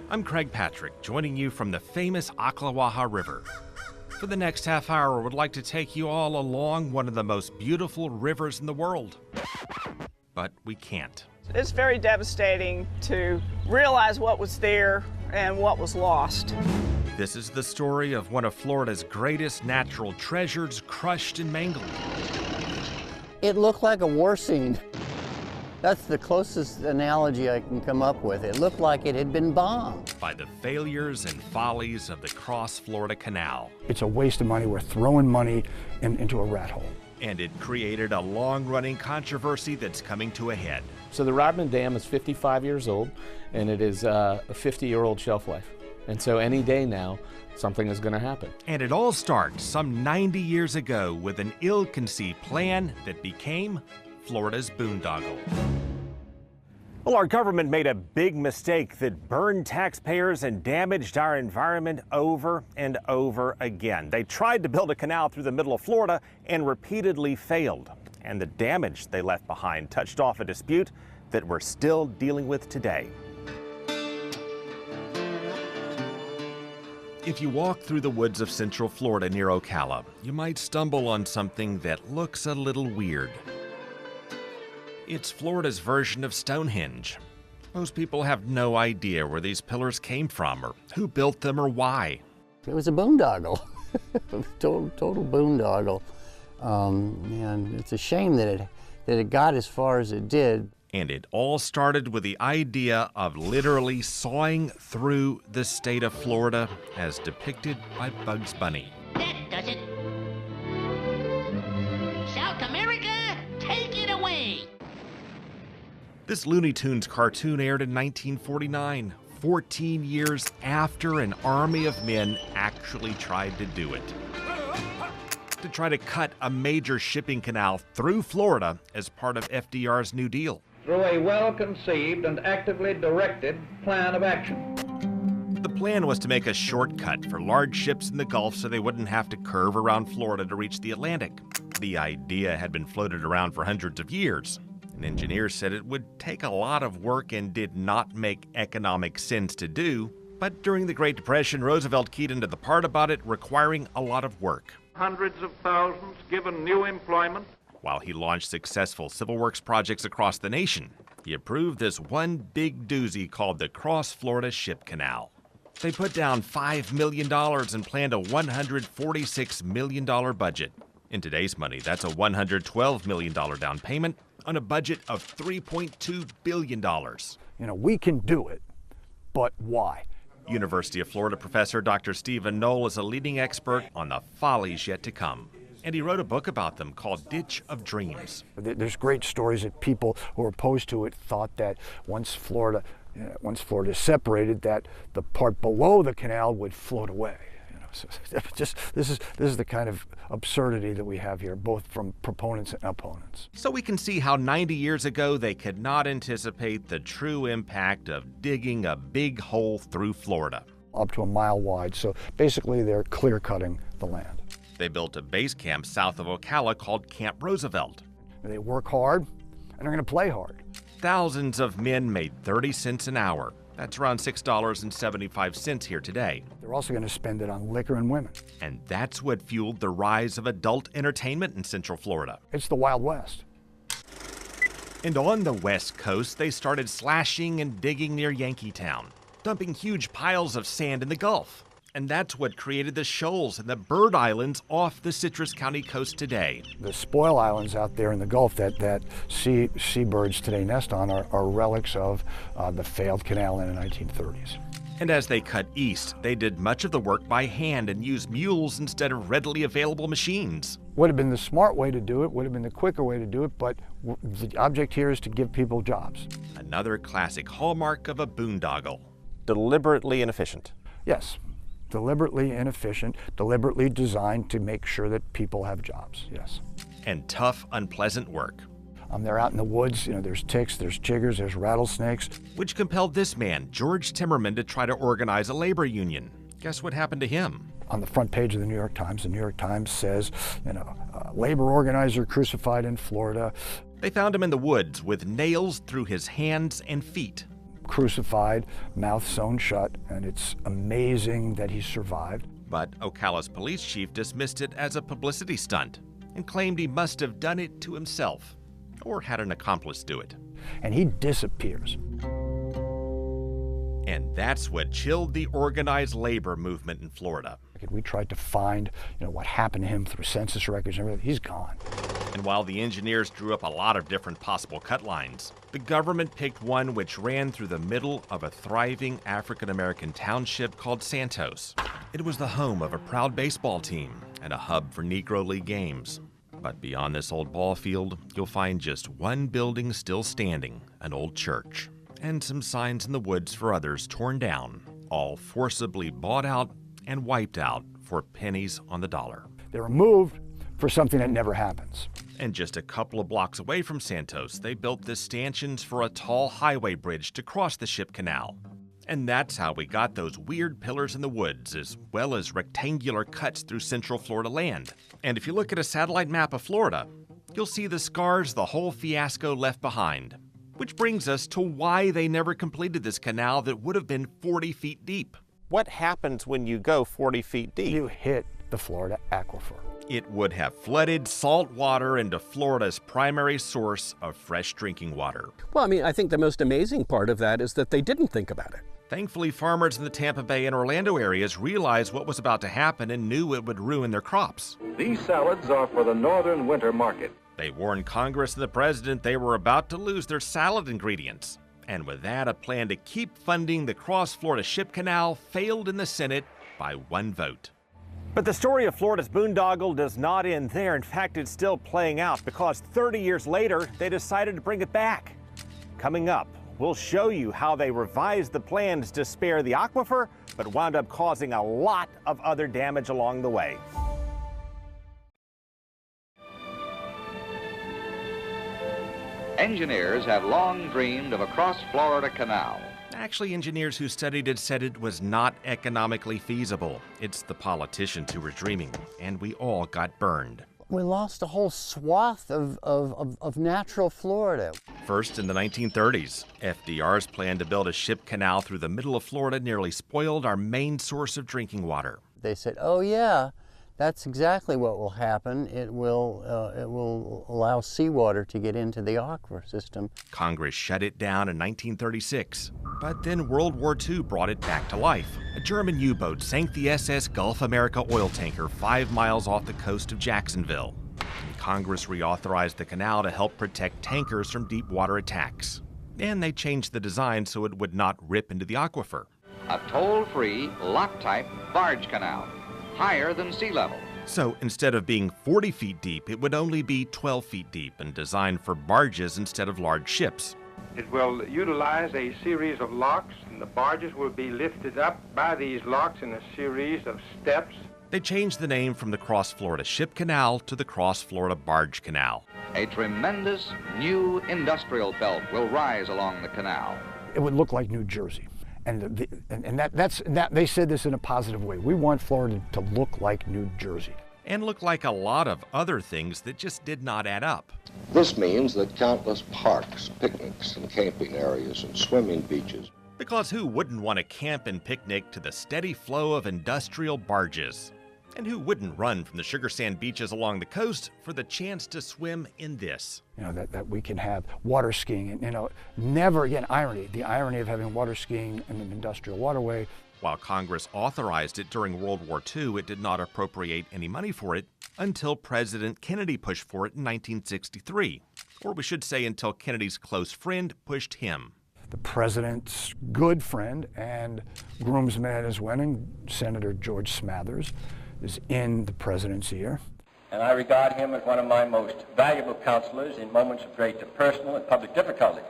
I'm Kirkpatrick, joining you from the famous Ocklawaha River. For the next half hour, I would like to take you all along one of the most beautiful rivers in the world. But we can't. It's very devastating to realize what was there and what was lost. This is the story of one of Florida's greatest natural treasures crushed and mangled. It looked like a war scene. That's the closest analogy I can come up with. It looked like it had been bombed. By the failures and follies of the Cross Florida Canal. It's a waste of money. We're throwing money into a rat hole. And it created a long-running controversy that's coming to a head. So the Rodman Dam is 55 years old, and it is a 50-year-old shelf life. And so any day now, something is going to happen. And it all starts some 90 years ago with an ill-conceived plan that became Florida's Boondoggle. Well, our government made a big mistake that burned taxpayers and damaged our environment over and over again. They tried to build a canal through the middle of Florida and repeatedly failed. And the damage they left behind touched off a dispute that we're still dealing with today. If you walk through the woods of Central Florida near Ocala, you might stumble on something that looks a little weird. It's Florida's version of Stonehenge. Most people have no idea where these pillars came from or who built them or why. It was a boondoggle, total boondoggle. And it's a shame that it got as far as it did. And it all started with the idea of literally sawing through the state of Florida as depicted by Bugs Bunny. That does it. South America, take it away. This Looney Tunes cartoon aired in 1949, 14 years after an army of men actually tried to do it. To try to cut a major shipping canal through Florida as part of FDR's New Deal. Through a well-conceived and actively directed plan of action. The plan was to make a shortcut for large ships in the Gulf so they wouldn't have to curve around Florida to reach the Atlantic. The idea had been floated around for hundreds of years. And engineers said it would take a lot of work and did not make economic sense to do. But during the Great Depression, Roosevelt keyed into the part about it requiring a lot of work. Hundreds of thousands given new employment. While he launched successful civil works projects across the nation, he approved this one big doozy called the Cross Florida Ship Canal. They put down $5 million and planned a $146 million budget. In today's money, that's a $112 million down payment on a budget of $3.2 billion. You know, we can do it, but why? University of Florida professor Dr. Stephen Knoll is a leading expert on the follies yet to come. And he wrote a book about them called Ditch of Dreams. There's great stories that people who are opposed to it thought that once Florida is separated, that the part below the canal would float away. So this is the kind of absurdity that we have here, both from proponents and opponents. So we can see how 90 years ago they could not anticipate the true impact of digging a big hole through Florida. Up to a mile wide, so basically they're clear-cutting the land. They built a base camp south of Ocala called Camp Roosevelt. They work hard, and they're going to play hard. Thousands of men made 30 cents an hour. That's around $6.75 here today. They're also going to spend it on liquor and women. And that's what fueled the rise of adult entertainment in Central Florida. It's the Wild West. And on the West Coast, they started slashing and digging near Yankeetown, dumping huge piles of sand in the Gulf. And that's what created the shoals and the bird islands off the Citrus County coast today. The spoil islands out there in the Gulf that seabirds today nest on are relics of the failed canal in the 1930s. And as they cut east, they did much of the work by hand and used mules instead of readily available machines. Would have been the smart way to do it, would have been the quicker way to do it, but the object here is to give people jobs. Another classic hallmark of a boondoggle. Deliberately inefficient. Yes. Deliberately inefficient, deliberately designed to make sure that people have jobs, yes. And tough, unpleasant work. They're out in the woods, there's ticks, there's chiggers, there's rattlesnakes. Which compelled this man, George Timmerman, to try to organize a labor union. Guess what happened to him? On the front page of the New York Times says, labor organizer crucified in Florida. They found him in the woods with nails through his hands and feet. crucified, mouth sewn shut, and it's amazing that he survived. But Ocala's police chief dismissed it as a publicity stunt and claimed he must have done it to himself or had an accomplice do it. And he disappears. And that's what chilled the organized labor movement in Florida. We tried to find, what happened to him through census records and everything. He's gone. And while the engineers drew up a lot of different possible cut lines, the government picked one which ran through the middle of a thriving African-American township called Santos. It was the home of a proud baseball team and a hub for Negro League games. But beyond this old ball field, you'll find just one building still standing, an old church, and some signs in the woods for others torn down, all forcibly bought out and wiped out for pennies on the dollar. They were moved for something that never happens. And just a couple of blocks away from Santos, they built the stanchions for a tall highway bridge to cross the Ship Canal. And that's how we got those weird pillars in the woods, as well as rectangular cuts through central Florida land. And if you look at a satellite map of Florida, you'll see the scars the whole fiasco left behind. Which brings us to why they never completed this canal that would have been 40 feet deep. What happens when you go 40 feet deep? You hit the Florida Aquifer. It would have flooded salt water into Florida's primary source of fresh drinking water. Well, I think the most amazing part of that is that they didn't think about it. Thankfully, farmers in the Tampa Bay and Orlando areas realized what was about to happen and knew it would ruin their crops. These salads are for the northern winter market. They warned Congress and the president they were about to lose their salad ingredients. And with that, a plan to keep funding the Cross-Florida Ship Canal failed in the Senate by one vote. But the story of Florida's boondoggle does not end there. In fact, it's still playing out because 30 years later, they decided to bring it back. Coming up, we'll show you how they revised the plans to spare the aquifer, but wound up causing a lot of other damage along the way. Engineers have long dreamed of a cross-Florida canal. Actually, engineers who studied it said it was not economically feasible. It's the politicians who were dreaming, and we all got burned. We lost a whole swath of natural Florida. First, in the 1930s, FDR's plan to build a ship canal through the middle of Florida nearly spoiled our main source of drinking water. They said, oh yeah, that's exactly what will happen. It will allow seawater to get into the aquifer system. Congress shut it down in 1936, but then World War II brought it back to life. A German U-boat sank the SS Gulf America oil tanker 5 miles off the coast of Jacksonville. And Congress reauthorized the canal to help protect tankers from deep water attacks. And they changed the design so it would not rip into the aquifer. A toll-free, lock-type barge canal, higher than sea level. So instead of being 40 feet deep, it would only be 12 feet deep and designed for barges instead of large ships. It will utilize a series of locks, and the barges will be lifted up by these locks in a series of steps. They changed the name from the Cross-Florida Ship Canal to the Cross-Florida Barge Canal. A tremendous new industrial belt will rise along the canal. It would look like New Jersey. And they said this in a positive way. We want Florida to look like New Jersey. And look like a lot of other things that just did not add up. This means that countless parks, picnics, and camping areas and swimming beaches. Because who wouldn't want to camp and picnic to the steady flow of industrial barges? And who wouldn't run from the sugar sand beaches along the coast for the chance to swim in this? That we can have water skiing and, never again, irony, the irony of having water skiing in an industrial waterway. While Congress authorized it during World War II, it did not appropriate any money for it until President Kennedy pushed for it in 1963. Or we should say until Kennedy's close friend pushed him. The president's good friend and groomsman at his wedding, Senator George Smathers, is in the president's ear. And I regard him as one of my most valuable counselors in moments of great personal and public difficulty.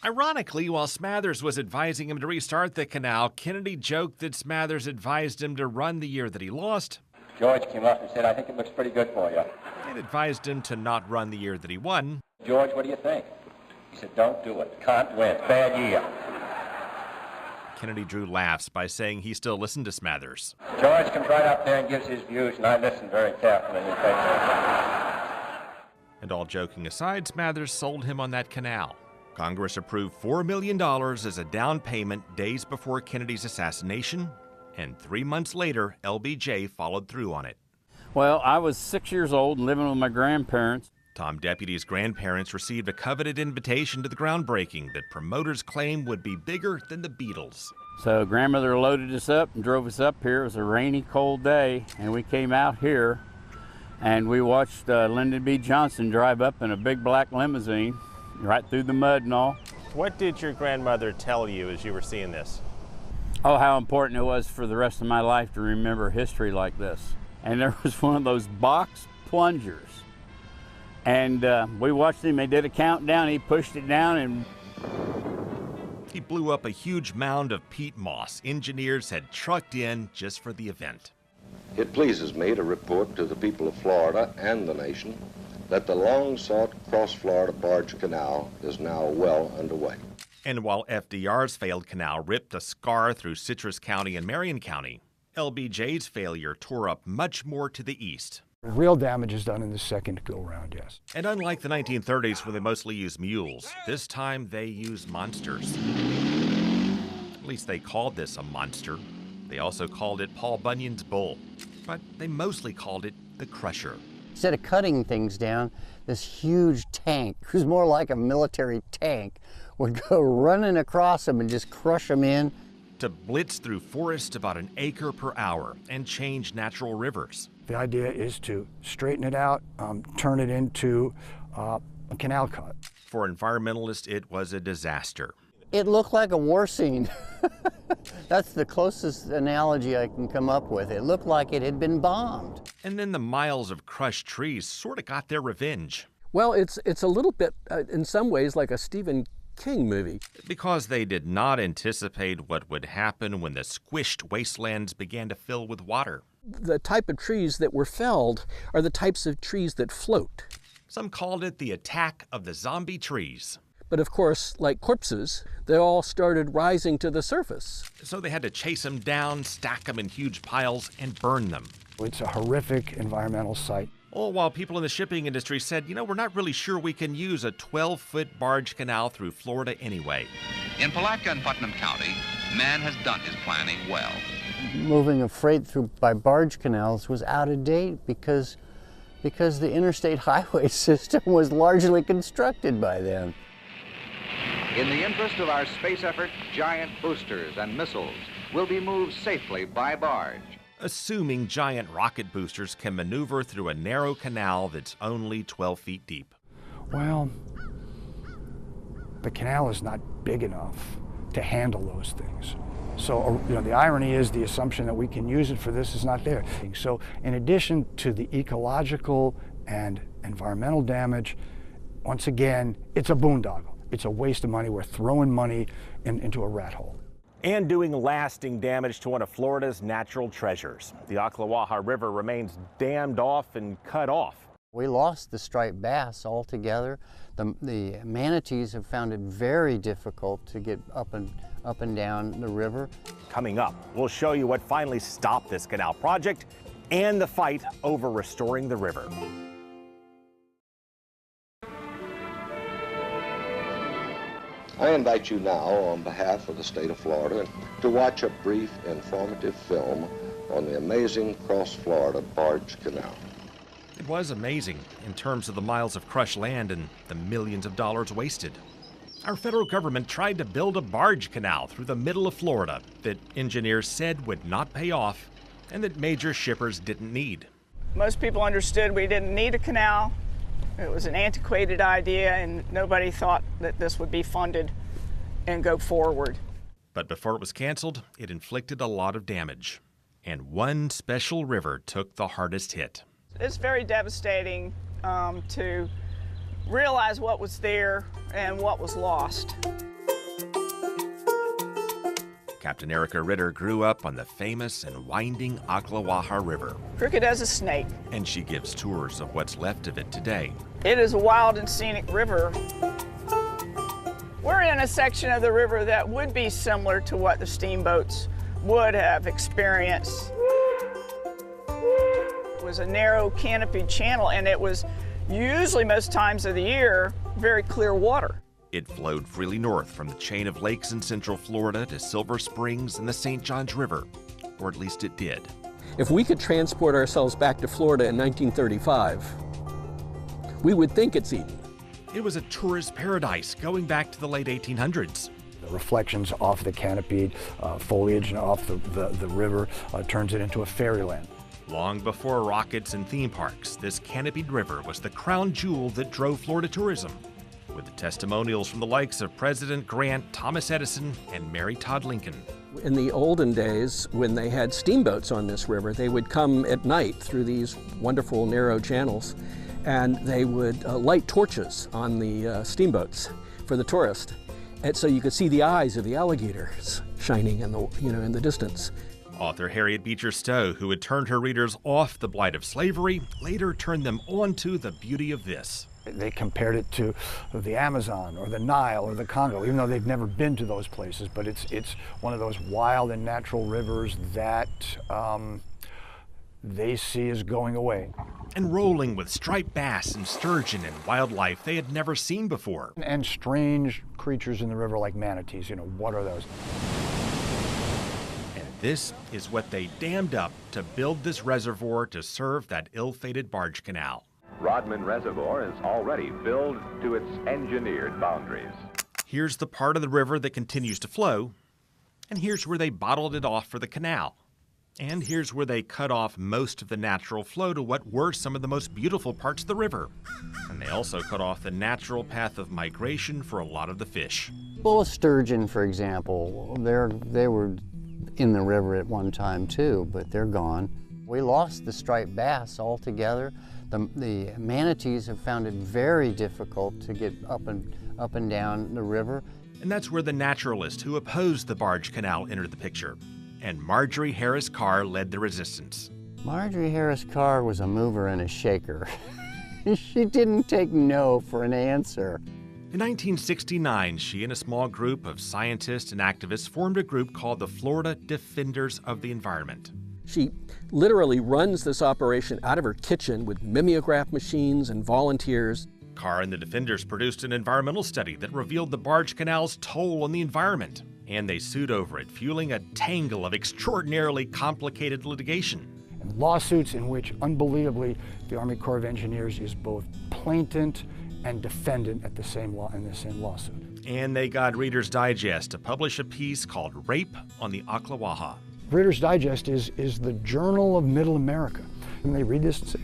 Ironically, while Smathers was advising him to restart the canal, Kennedy joked that Smathers advised him to run the year that he lost. George came up and said, I think it looks pretty good for you. And advised him to not run the year that he won. George, what do you think? He said, don't do it. Can't win. Bad year. Kennedy drew laughs by saying he still listened to Smathers. George comes right up there and gives his views, and I listen very carefully. And all joking aside, Smathers sold him on that canal. Congress approved $4 million as a down payment days before Kennedy's assassination, and 3 months later, LBJ followed through on it. Well, I was 6 years old and living with my grandparents. Tom Deputy's grandparents received a coveted invitation to the groundbreaking that promoters claim would be bigger than the Beatles. So grandmother loaded us up and drove us up here. It was a rainy, cold day, and we came out here and we watched Lyndon B. Johnson drive up in a big black limousine right through the mud and all. What did your grandmother tell you as you were seeing this? Oh, how important it was for the rest of my life to remember history like this. And there was one of those box plungers. And we watched him, they did a countdown, he pushed it down and... He blew up a huge mound of peat moss engineers had trucked in just for the event. It pleases me to report to the people of Florida and the nation that the long-sought cross-Florida Barge Canal is now well underway. And while FDR's failed canal ripped a scar through Citrus County and Marion County, LBJ's failure tore up much more to the east. Real damage is done in the second go-round, yes. And unlike the 1930s when they mostly used mules, this time they used monsters. At least they called this a monster. They also called it Paul Bunyan's bull, but they mostly called it the Crusher. Instead of cutting things down, this huge tank, it was more like a military tank, would go running across them and just crush them in. To blitz through forests about an acre per hour and change natural rivers. The idea is to straighten it out, turn it into a canal cut. For environmentalists, it was a disaster. It looked like a war scene. That's the closest analogy I can come up with. It looked like it had been bombed. And then the miles of crushed trees sort of got their revenge. Well, it's a little bit, in some ways, like a Stephen King movie. Because they did not anticipate what would happen when the squished wastelands began to fill with water. The type of trees that were felled are the types of trees that float. Some called it the attack of the zombie trees. But of course, like corpses, they all started rising to the surface. So they had to chase them down, stack them in huge piles, and burn them. It's a horrific environmental site. All while people in the shipping industry said, we're not really sure we can use a 12-foot barge canal through Florida anyway. In Palatka and Putnam County, man has done his planning well. Moving of freight through by barge canals was out of date because the interstate highway system was largely constructed by then. In the interest of our space effort, giant boosters and missiles will be moved safely by barge. Assuming giant rocket boosters can maneuver through a narrow canal that's only 12 feet deep. Well, the canal is not big enough to handle those things. So, the irony is the assumption that we can use it for this is not there. So, in addition to the ecological and environmental damage, once again, it's a boondoggle. It's a waste of money. We're throwing money into a rat hole. And doing lasting damage to one of Florida's natural treasures. The Ocklawaha River remains dammed off and cut off. We lost the striped bass altogether. The manatees have found it very difficult to get up and down the river. Coming up, we'll show you what finally stopped this canal project and the fight over restoring the river. I invite you now, on behalf of the state of Florida, to watch a brief, informative film on the amazing cross-Florida Barge Canal. It was amazing in terms of the miles of crushed land and the millions of dollars wasted. Our federal government tried to build a barge canal through the middle of Florida that engineers said would not pay off and that major shippers didn't need. Most people understood we didn't need a canal. It was an antiquated idea, and nobody thought that this would be funded and go forward. But before it was canceled, it inflicted a lot of damage. And one special river took the hardest hit. It's very devastating to realize what was there and what was lost. Captain Erica Ritter grew up on the famous and winding Ocklawaha River. Crooked as a snake. And she gives tours of what's left of it today. It is a wild and scenic river. We're in a section of the river that would be similar to what the steamboats would have experienced. It was a narrow canopied channel, and it was usually most times of the year very clear water. It flowed freely north from the chain of lakes in central Florida to Silver Springs and the St. Johns River, or at least it did. If we could transport ourselves back to Florida in 1935, we would think it's Eden. It was a tourist paradise going back to the late 1800s. The reflections off the canopied foliage and off the river turns it into a fairyland. Long before rockets and theme parks, this canopied river was the crown jewel that drove Florida tourism, with the testimonials from the likes of President Grant, Thomas Edison, and Mary Todd Lincoln. In the olden days, when they had steamboats on this river, they would come at night through these wonderful narrow channels, and they would light torches on the steamboats for the tourist. And so you could see the eyes of the alligators shining in the distance. Author Harriet Beecher Stowe, who had turned her readers off the blight of slavery, later turned them onto the beauty of this. They compared it to the Amazon or the Nile or the Congo, even though they've never been to those places. But it's one of those wild and natural rivers that they see as going away. And rolling with striped bass and sturgeon and wildlife they had never seen before. And strange creatures in the river like manatees. What are those? And this is what they dammed up to build this reservoir to serve that ill-fated barge canal. Rodman Reservoir is already filled to its engineered boundaries. Here's the part of the river that continues to flow, and here's where they bottled it off for the canal. And here's where they cut off most of the natural flow to what were some of the most beautiful parts of the river. And they also cut off the natural path of migration for a lot of the fish. Well, a sturgeon, for example, they were in the river at one time too, but they're gone. We lost the striped bass altogether. The manatees have found it very difficult to get up and down the river. And that's where the naturalist who opposed the barge canal entered the picture. And Marjorie Harris Carr led the resistance. Marjorie Harris Carr was a mover and a shaker. She didn't take no for an answer. In 1969, she and a small group of scientists and activists formed a group called the Florida Defenders of the Environment. She literally runs this operation out of her kitchen with mimeograph machines and volunteers. Carr and the Defenders produced an environmental study that revealed the barge canal's toll on the environment, and they sued over it, fueling a tangle of extraordinarily complicated litigation. And lawsuits in which, unbelievably, the Army Corps of Engineers is both plaintiff and defendant in the same lawsuit. And they got Reader's Digest to publish a piece called Rape on the Ocklawaha. Reader's Digest is the journal of Middle America. And they read this and say,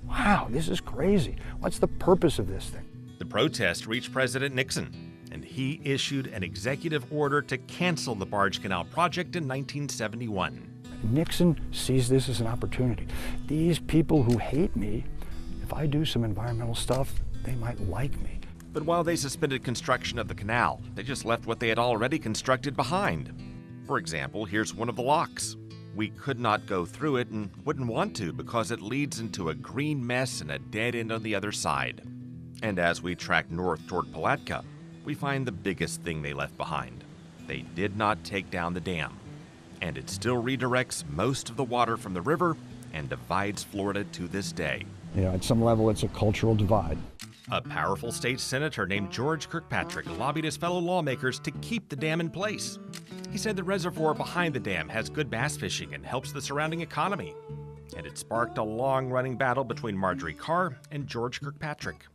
wow, this is crazy. What's the purpose of this thing? The protest reached President Nixon, and he issued an executive order to cancel the Barge Canal project in 1971. Nixon sees this as an opportunity. These people who hate me, if I do some environmental stuff, they might like me. But while they suspended construction of the canal, they just left what they had already constructed behind. For example, here's one of the locks. We could not go through it and wouldn't want to because it leads into a green mess and a dead end on the other side. And as we track north toward Palatka, we find the biggest thing they left behind. They did not take down the dam, and it still redirects most of the water from the river and divides Florida to this day. At some level, it's a cultural divide. A powerful state senator named George Kirkpatrick lobbied his fellow lawmakers to keep the dam in place. He said the reservoir behind the dam has good bass fishing and helps the surrounding economy. And it sparked a long-running battle between Marjorie Carr and George Kirkpatrick.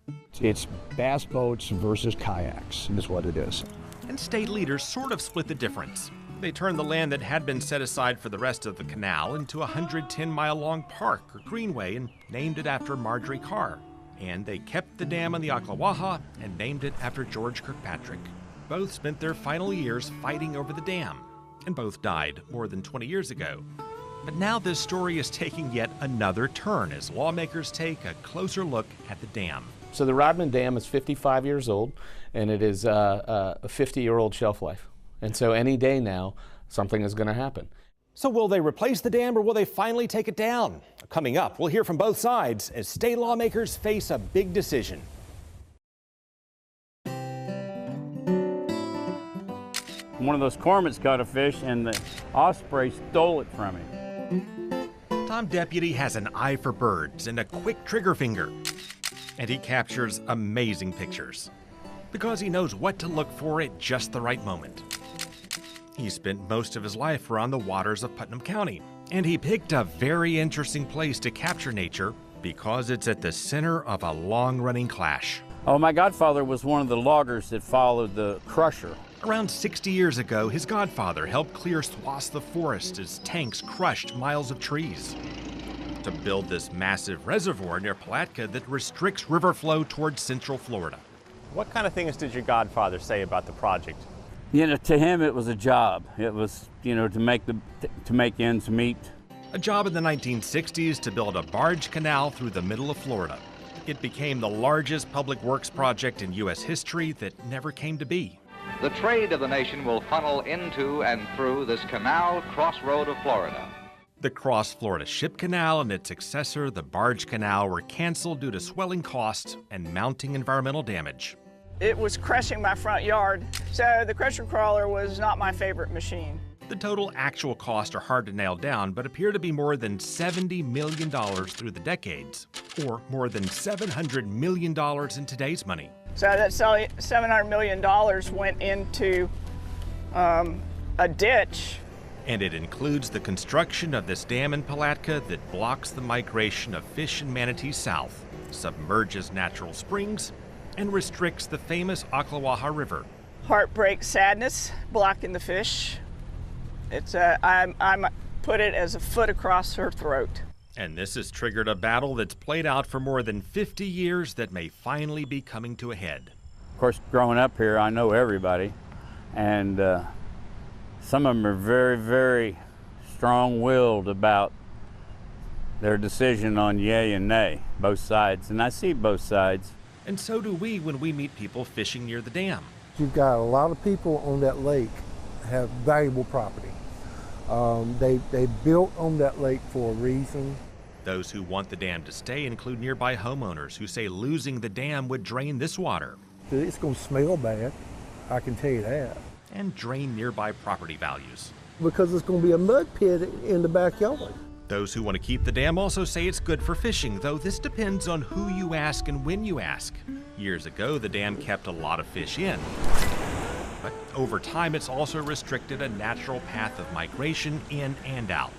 It's bass boats versus kayaks is what it is. And state leaders sort of split the difference. They turned the land that had been set aside for the rest of the canal into a 110-mile-long park or greenway and named it after Marjorie Carr. And they kept the dam on the Ocklawaha and named it after George Kirkpatrick. Both spent their final years fighting over the dam, and both died more than 20 years ago. But now this story is taking yet another turn as lawmakers take a closer look at the dam. So the Rodman Dam is 55 years old, and it is a 50-year-old shelf life. And so any day now, something is going to happen. So will they replace the dam or will they finally take it down? Coming up, we'll hear from both sides as state lawmakers face a big decision. One of those cormorants caught a fish and the osprey stole it from him. Tom Deputy has an eye for birds and a quick trigger finger, and he captures amazing pictures. because he knows what to look for at just the right moment. He spent most of his life around the waters of Putnam County, and he picked a very interesting place to capture nature because it's at the center of a long-running clash. Oh, my godfather was one of the loggers that followed the crusher. Around 60 years ago, his godfather helped clear swaths of forest as tanks crushed miles of trees to build this massive reservoir near Palatka that restricts river flow towards central Florida. What kind of things did your godfather say about the project? You know, to him it was a job. It was, you know, to make ends meet. A job in the 1960s to build a barge canal through the middle of Florida. It became the largest public works project in U.S. history that never came to be. The trade of the nation will funnel into and through this canal crossroad of Florida. The Cross Florida Ship Canal and its successor, the Barge Canal, were canceled due to swelling costs and mounting environmental damage. It was crushing my front yard, so the crusher crawler was not my favorite machine. The total actual costs are hard to nail down, but appear to be more than $70 million through the decades, or more than $700 million in today's money. So that $700 million went into a ditch. And it includes the construction of this dam in Palatka that blocks the migration of fish and manatees south, submerges natural springs, and restricts the famous Ocklawaha River. Heartbreak, sadness, blocking the fish. It's I put it as a foot across her throat. And this has triggered a battle that's played out for more than 50 years that may finally be coming to a head. Of course, growing up here, I know everybody, and some of them are very, very strong-willed about their decision on yay and nay, both sides, and I see both sides. And so do we when we meet people fishing near the dam. You've got a lot of people on that lake have valuable property. They built on that lake for a reason. Those who want the dam to stay include nearby homeowners who say losing the dam would drain this water. It's going to smell bad, I can tell you that. And drain nearby property values. Because it's going to be a mud pit in the backyard. Those who want to keep the dam also say it's good for fishing, though this depends on who you ask and when you ask. Years ago, the dam kept a lot of fish in. But over time, it's also restricted a natural path of migration in and out.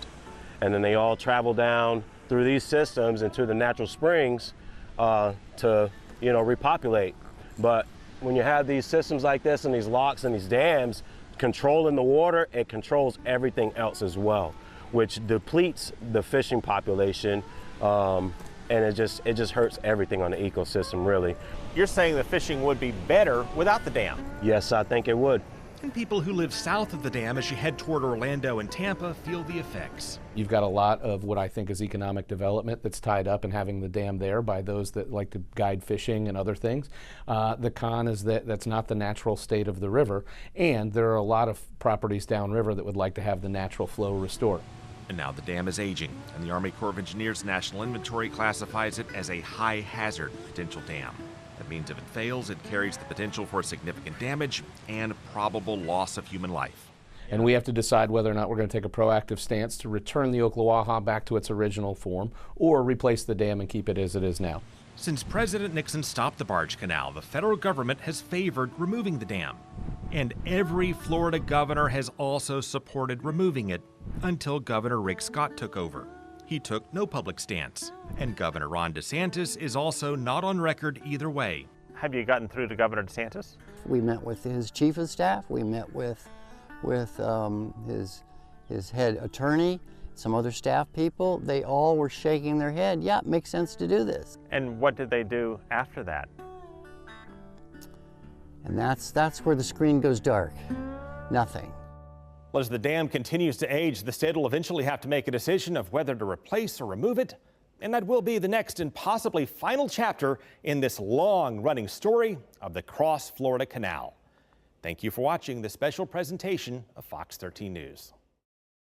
And then they all travel down through these systems into the natural springs to, repopulate. But when you have these systems like this and these locks and these dams controlling the water, it controls everything else as well, which depletes the fishing population, and it just hurts everything on the ecosystem, really. You're saying the fishing would be better without the dam? Yes, I think it would. And people who live south of the dam as you head toward Orlando and Tampa feel the effects. You've got a lot of what I think is economic development that's tied up in having the dam there by those that like to guide fishing and other things. The con is that that's not the natural state of the river, and there are a lot of properties downriver that would like to have the natural flow restored. And now the dam is aging, and the Army Corps of Engineers National Inventory classifies it as a high hazard potential dam. That means if it fails, it carries the potential for significant damage and probable loss of human life. And we have to decide whether or not we're going to take a proactive stance to return the Ocklawaha back to its original form or replace the dam and keep it as it is now. Since President Nixon stopped the Barge Canal, the federal government has favored removing the dam. And every Florida governor has also supported removing it until Governor Rick Scott took over. He took no public stance. And Governor Ron DeSantis is also not on record either way. Have you gotten through to Governor DeSantis? We met with his chief of staff. We met with his head attorney, some other staff people. They all were shaking their head. Yeah, it makes sense to do this. And what did they do after that? And that's where the screen goes dark. Nothing. Well, as the dam continues to age, the state will eventually have to make a decision of whether to replace or remove it. And that will be the next and possibly final chapter in this long-running story of the Cross Florida Canal. Thank you for watching this special presentation of Fox 13 News.